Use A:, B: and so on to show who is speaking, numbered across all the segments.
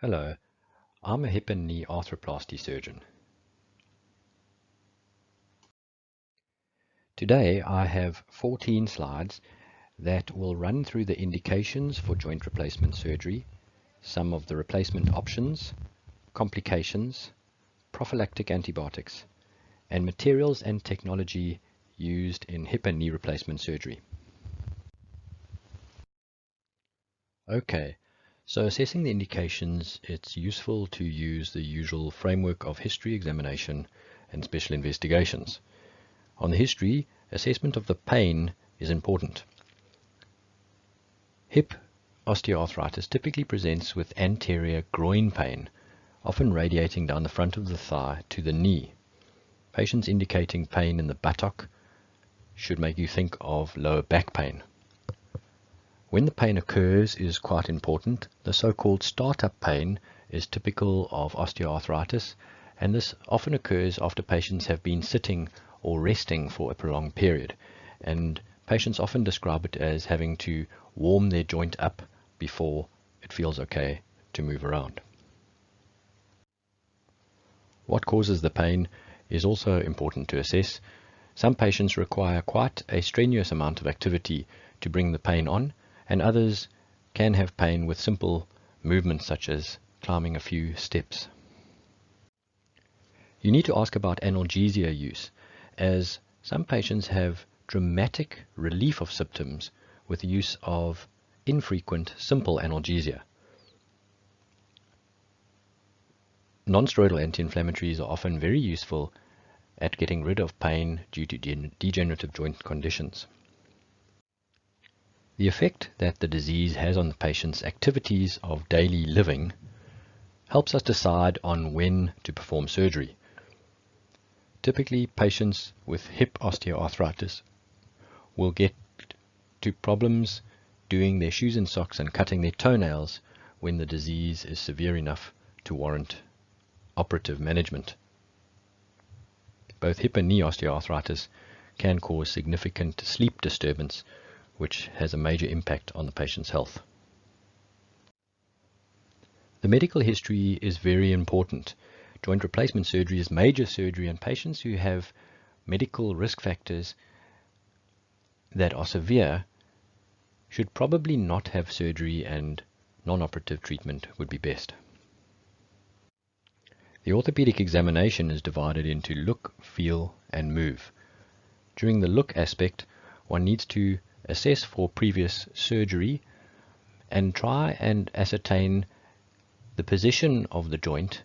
A: Hello, I'm a hip and knee arthroplasty surgeon. Today I have 14 slides that will run through the indications for joint replacement surgery, some of the replacement options, complications, prophylactic antibiotics, and materials and technology used in hip and knee replacement surgery. Okay, so assessing the indications, it's useful to use the usual framework of history, examination, and special investigations. On the history, assessment of the pain is important. Hip osteoarthritis typically presents with anterior groin pain, often radiating down the front of the thigh to the knee. Patients indicating pain in the buttock should make you think of lower back pain. When the pain occurs is quite important. The so-called startup pain is typical of osteoarthritis, and this often occurs after patients have been sitting or resting for a prolonged period, and patients often describe it as having to warm their joint up before it feels okay to move around. What causes the pain is also important to assess. Some patients require quite a strenuous amount of activity to bring the pain on, and others can have pain with simple movements such as climbing a few steps. You need to ask about analgesia use, as some patients have dramatic relief of symptoms with the use of infrequent simple analgesia. Non-steroidal anti-inflammatories are often very useful at getting rid of pain due to degenerative joint conditions. The effect that the disease has on the patient's activities of daily living helps us decide on when to perform surgery. Typically, patients with hip osteoarthritis will get to problems doing their shoes and socks and cutting their toenails when the disease is severe enough to warrant operative management. Both hip and knee osteoarthritis can cause significant sleep disturbance, which has a major impact on the patient's health. The medical history is very important. Joint replacement surgery is major surgery, and patients who have medical risk factors that are severe should probably not have surgery, and non-operative treatment would be best. The orthopedic examination is divided into look, feel, and move. During the look aspect, one needs to assess for previous surgery and try and ascertain the position of the joint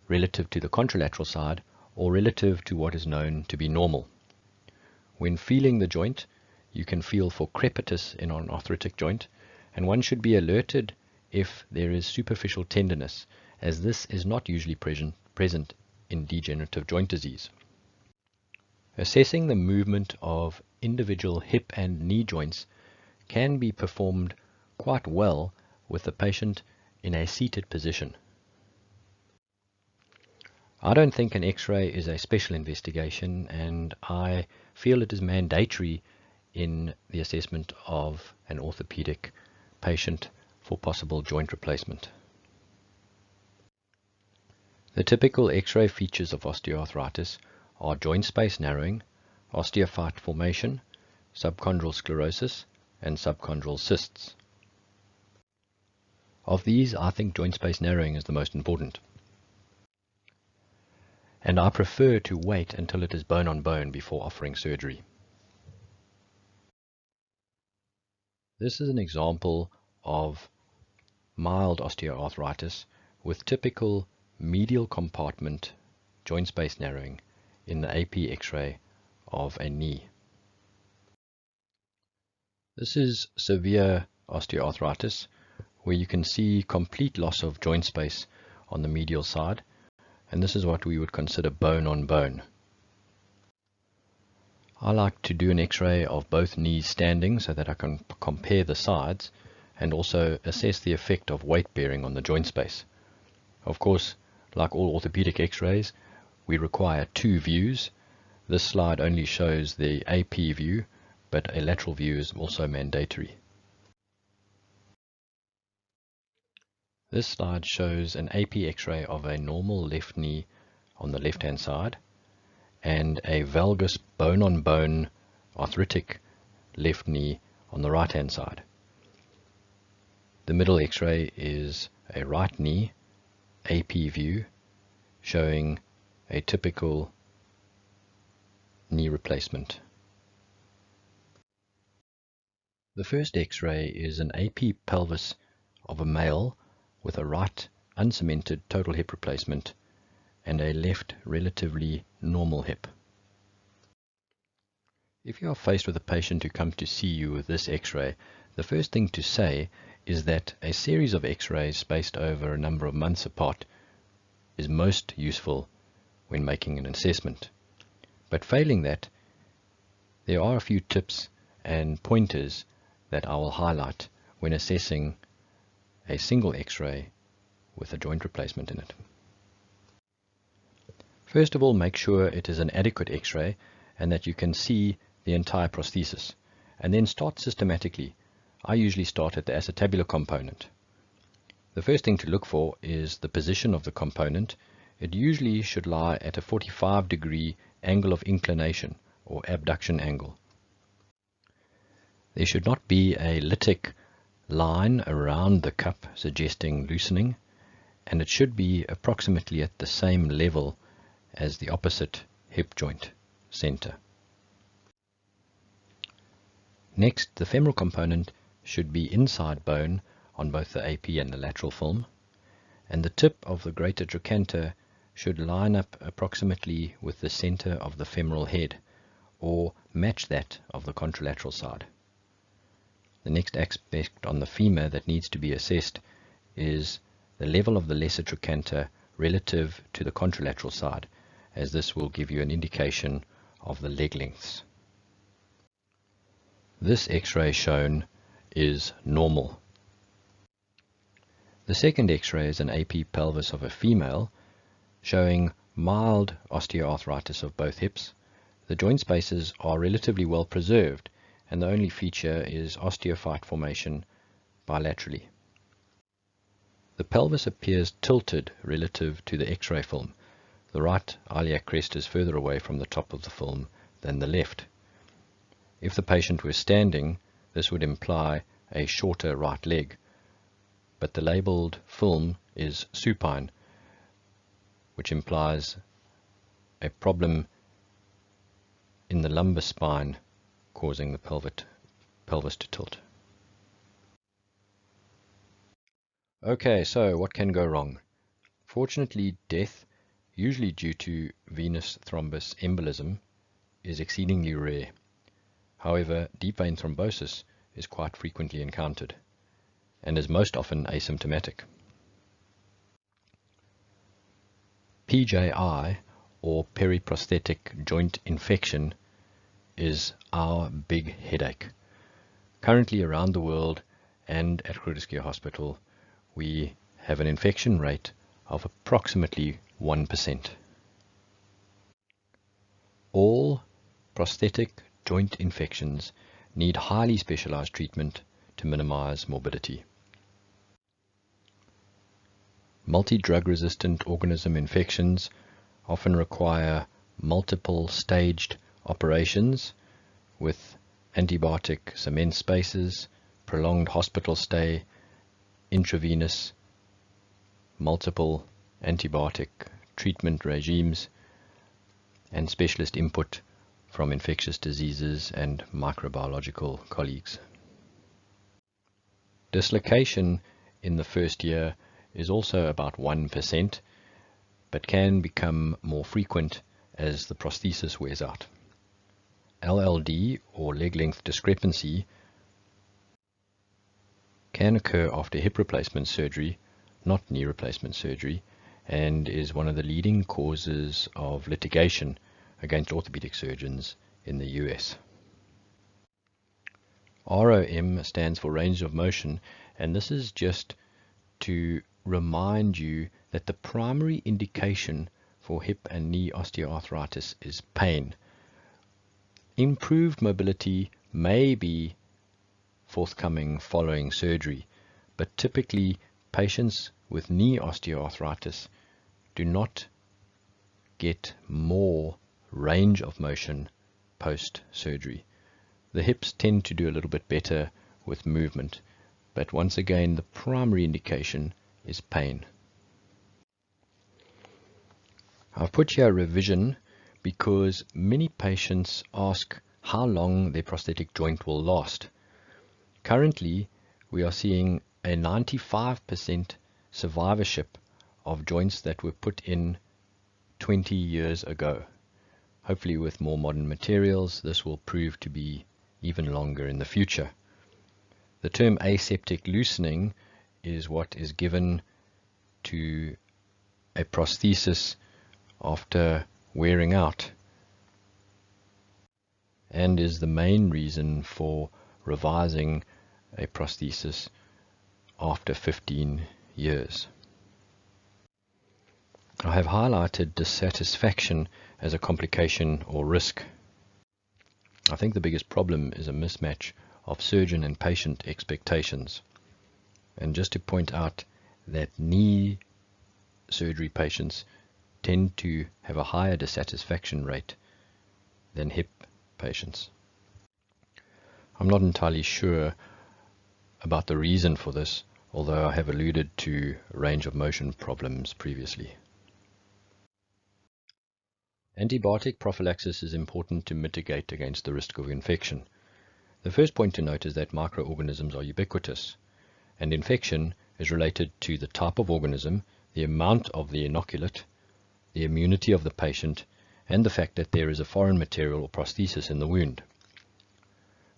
A: relative to the contralateral side or relative to what is known to be normal. When feeling the joint, you can feel for crepitus in an arthritic joint, and one should be alerted if there is superficial tenderness, as this is not usually present in degenerative joint disease. Assessing the movement of individual hip and knee joints can be performed quite well with the patient in a seated position. I don't think an X-ray is a special investigation, and I feel it is mandatory in the assessment of an orthopedic patient for possible joint replacement. The typical X-ray features of osteoarthritis are joint space narrowing, osteophyte formation, subchondral sclerosis, and subchondral cysts. Of these, I think joint space narrowing is the most important, and I prefer to wait until it is bone on bone before offering surgery. This is an example of mild osteoarthritis with typical medial compartment joint space narrowing in the AP X-ray of a knee. This is severe osteoarthritis, where you can see complete loss of joint space on the medial side, and this is what we would consider bone on bone. I like to do an X-ray of both knees standing so that I can compare the sides and also assess the effect of weight bearing on the joint space. Of course, like all orthopedic X-rays, we require two views. This slide only shows the AP view, but a lateral view is also mandatory. This slide shows an AP X-ray of a normal left knee on the left-hand side and a valgus bone-on-bone arthritic left knee on the right-hand side. The middle X-ray is a right knee AP view showing a typical knee replacement. The first X-ray is an AP pelvis of a male with a right uncemented total hip replacement and a left relatively normal hip. If you are faced with a patient who comes to see you with this X-ray, the first thing to say is that a series of X-rays spaced over a number of months apart is most useful when making an assessment. But failing that, there are a few tips and pointers that I will highlight when assessing a single X-ray with a joint replacement in it. First of all, make sure it is an adequate X-ray and that you can see the entire prosthesis, and then start systematically. I usually start at the acetabular component. The first thing to look for is the position of the component. It usually should lie at a 45-degree angle of inclination or abduction angle. There should not be a lytic line around the cup suggesting loosening, and it should be approximately at the same level as the opposite hip joint center. Next, the femoral component should be inside bone on both the AP and the lateral film, and the tip of the greater trochanter should line up approximately with the center of the femoral head, or match that of the contralateral side. The next aspect on the femur that needs to be assessed is the level of the lesser trochanter relative to the contralateral side, as this will give you an indication of the leg lengths. This X-ray shown is normal. The second X-ray is an AP pelvis of a female showing mild osteoarthritis of both hips. The joint spaces are relatively well preserved, and the only feature is osteophyte formation bilaterally. The pelvis appears tilted relative to the X-ray film. The right iliac crest is further away from the top of the film than the left. If the patient were standing, this would imply a shorter right leg, but the labeled film is supine, which implies a problem in the lumbar spine causing the pelvis to tilt. Okay, so what can go wrong? Fortunately, death, usually due to venous thrombus embolism, is exceedingly rare. However, deep vein thrombosis is quite frequently encountered and is most often asymptomatic. PJI, or periprosthetic joint infection, is our big headache. Currently around the world and at Groote Hospital, we have an infection rate of approximately 1%. All prosthetic joint infections need highly specialized treatment to minimize morbidity. Multi-drug resistant organism infections often require multiple staged operations with antibiotic cement spaces, prolonged hospital stay, intravenous, multiple antibiotic treatment regimes, and specialist input from infectious diseases and microbiological colleagues. Dislocation in the first year is also about 1%, but can become more frequent as the prosthesis wears out. LLD, or leg length discrepancy, can occur after hip replacement surgery, not knee replacement surgery, and is one of the leading causes of litigation against orthopedic surgeons in the US. ROM stands for range of motion, and this is just to remind you that the primary indication for hip and knee osteoarthritis is pain. Improved mobility may be forthcoming following surgery, but typically patients with knee osteoarthritis do not get more range of motion post-surgery. The hips tend to do a little bit better with movement, but once again the primary indication is pain. I've put here a revision because many patients ask how long their prosthetic joint will last. Currently, we are seeing a 95% survivorship of joints that were put in 20 years ago. Hopefully with more modern materials, this will prove to be even longer in the future. The term aseptic loosening is what is given to a prosthesis after wearing out, and is the main reason for revising a prosthesis after 15 years. I have highlighted dissatisfaction as a complication or risk. I think the biggest problem is a mismatch of surgeon and patient expectations. And just to point out that knee surgery patients tend to have a higher dissatisfaction rate than hip patients. I'm not entirely sure about the reason for this, although I have alluded to range of motion problems previously. Antibiotic prophylaxis is important to mitigate against the risk of infection. The first point to note is that microorganisms are ubiquitous, and infection is related to the type of organism, the amount of the inoculate, the immunity of the patient, and the fact that there is a foreign material or prosthesis in the wound.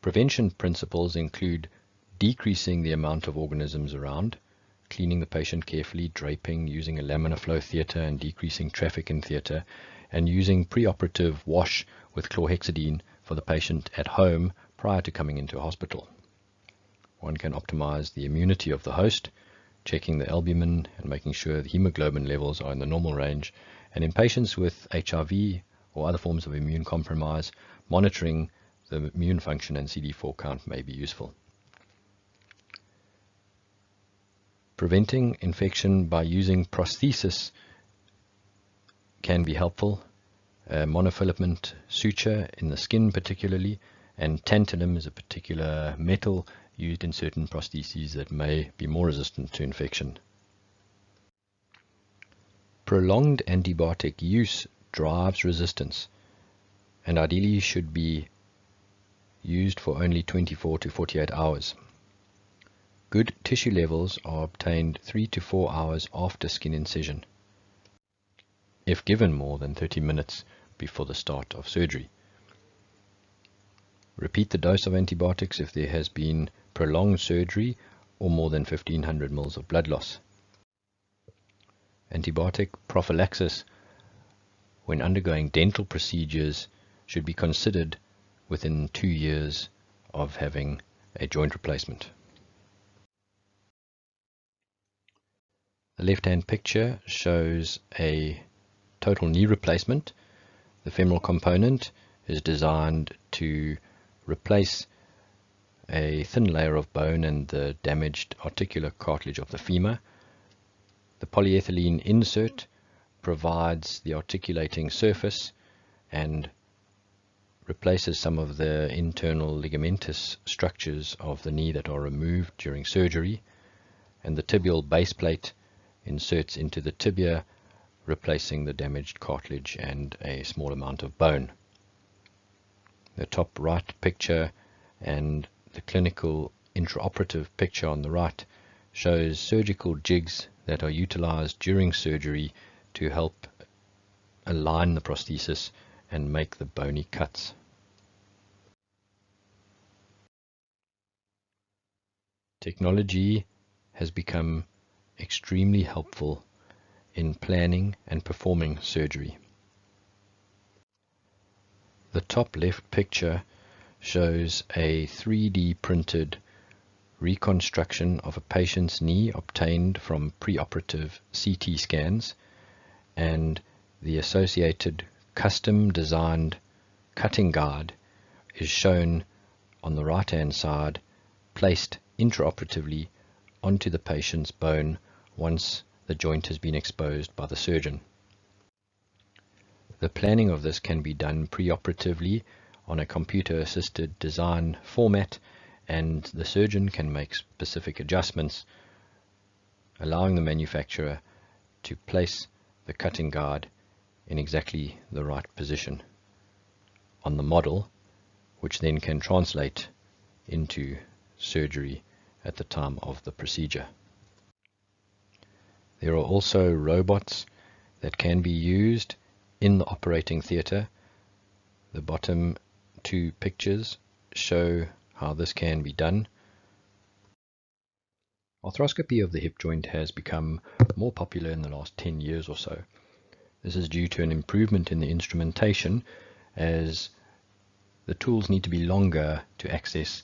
A: Prevention principles include decreasing the amount of organisms around, cleaning the patient carefully, draping, using a laminar flow theatre and decreasing traffic in theatre, and using preoperative wash with chlorhexidine for the patient at home prior to coming into hospital. One can optimize the immunity of the host, checking the albumin and making sure the hemoglobin levels are in the normal range, and in patients with HIV or other forms of immune compromise, monitoring the immune function and CD4 count may be useful. Preventing infection by using prosthesis can be helpful. Monofilament suture in the skin particularly, and tantalum is a particular metal used in certain prostheses that may be more resistant to infection. Prolonged antibiotic use drives resistance and ideally should be used for only 24 to 48 hours. Good tissue levels are obtained 3 to 4 hours after skin incision, if given more than 30 minutes before the start of surgery. Repeat the dose of antibiotics if there has been prolonged surgery or more than 1500 ml of blood loss. Antibiotic prophylaxis when undergoing dental procedures should be considered within 2 years of having a joint replacement. The left-hand picture shows a total knee replacement. The femoral component is designed to replace a thin layer of bone and the damaged articular cartilage of the femur. The polyethylene insert provides the articulating surface and replaces some of the internal ligamentous structures of the knee that are removed during surgery, and the tibial base plate inserts into the tibia, replacing the damaged cartilage and a small amount of bone. The top right picture and the clinical intraoperative picture on the right shows surgical jigs that are utilized during surgery to help align the prosthesis and make the bony cuts. Technology has become extremely helpful in planning and performing surgery. The top left picture shows a 3D printed reconstruction of a patient's knee obtained from preoperative CT scans, and the associated custom designed cutting guide is shown on the right hand side, placed intraoperatively onto the patient's bone once the joint has been exposed by the surgeon. The planning of this can be done preoperatively on a computer-assisted design format, and the surgeon can make specific adjustments, allowing the manufacturer to place the cutting guide in exactly the right position on the model, which then can translate into surgery at the time of the procedure. There are also robots that can be used in the operating theatre. The bottom two pictures show how this can be done. Arthroscopy of the hip joint has become more popular in the last 10 years or so. This is due to an improvement in the instrumentation, as the tools need to be longer to access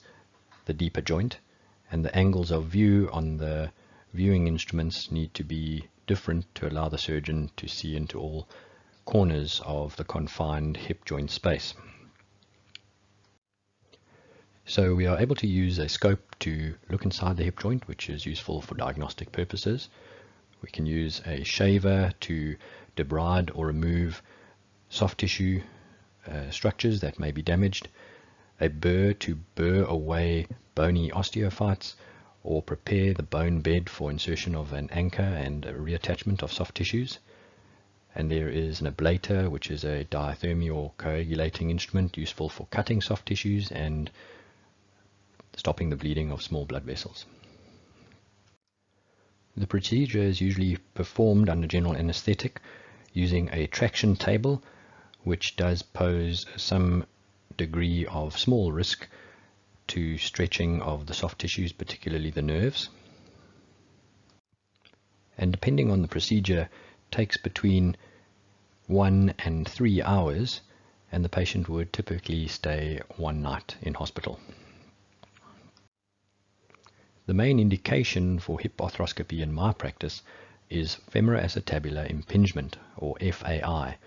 A: the deeper joint, and the angles of view on the viewing instruments need to be different to allow the surgeon to see into all corners of the confined hip joint space. So we are able to use a scope to look inside the hip joint, which is useful for diagnostic purposes. We can use a shaver to debride or remove soft tissue structures that may be damaged, a burr to burr away bony osteophytes, or prepare the bone bed for insertion of an anchor and a reattachment of soft tissues. And there is an ablator, which is a diathermy or coagulating instrument useful for cutting soft tissues and stopping the bleeding of small blood vessels. The procedure is usually performed under general anesthetic using a traction table, which does pose some degree of small risk to stretching of the soft tissues, particularly the nerves. And depending on the procedure, takes between 1 and 3 hours, and the patient would typically stay 1 night in hospital. The main indication for hip arthroscopy in my practice is femoroacetabular impingement, or FAI.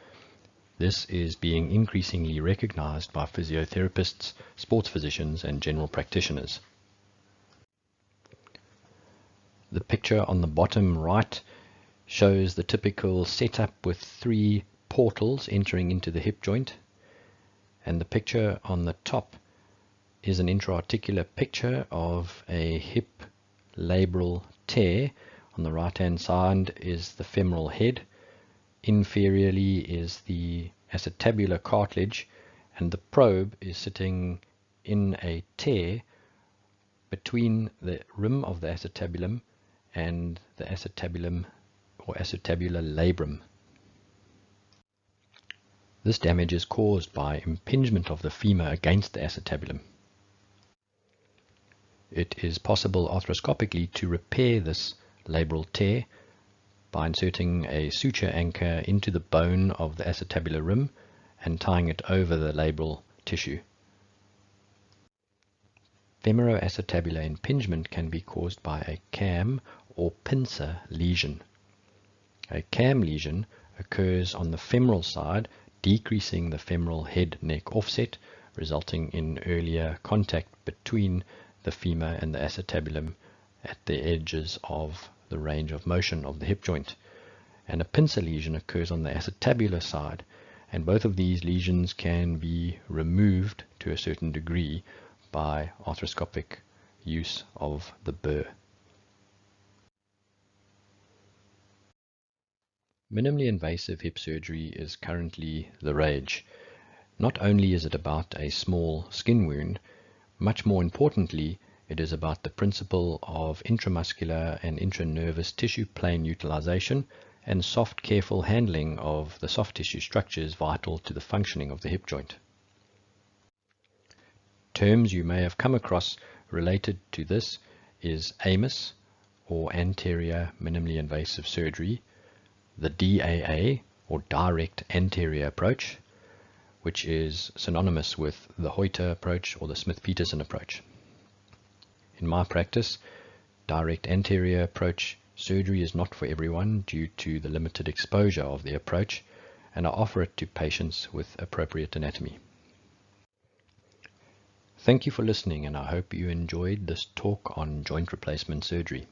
A: This is being increasingly recognized by physiotherapists, sports physicians, and general practitioners. The picture on the bottom right shows the typical setup with 3 portals entering into the hip joint, and the picture on the top is an intra-articular picture of a hip labral tear. On the right hand side is the femoral head. Inferiorly is the acetabular cartilage, and the probe is sitting in a tear between the rim of the acetabulum and the acetabulum or acetabular labrum. This damage is caused by impingement of the femur against the acetabulum. It is possible arthroscopically to repair this labral tear by inserting a suture anchor into the bone of the acetabular rim and tying it over the labral tissue. Femoroacetabular impingement can be caused by a cam or pincer lesion. A cam lesion occurs on the femoral side, decreasing the femoral head-neck offset, resulting in earlier contact between the femur and the acetabulum at the edges of the range of motion of the hip joint. And a pincer lesion occurs on the acetabular side, and both of these lesions can be removed to a certain degree by arthroscopic use of the burr. Minimally invasive hip surgery is currently the rage. Not only is it about a small skin wound, much more importantly, it is about the principle of intramuscular and intranervous tissue plane utilization and soft, careful handling of the soft tissue structures vital to the functioning of the hip joint. Terms you may have come across related to this is AMIS, or anterior minimally invasive surgery, the DAA, or direct anterior approach, which is synonymous with the Hoyter approach or the Smith-Peterson approach. In my practice, direct anterior approach surgery is not for everyone due to the limited exposure of the approach, and I offer it to patients with appropriate anatomy. Thank you for listening, and I hope you enjoyed this talk on joint replacement surgery.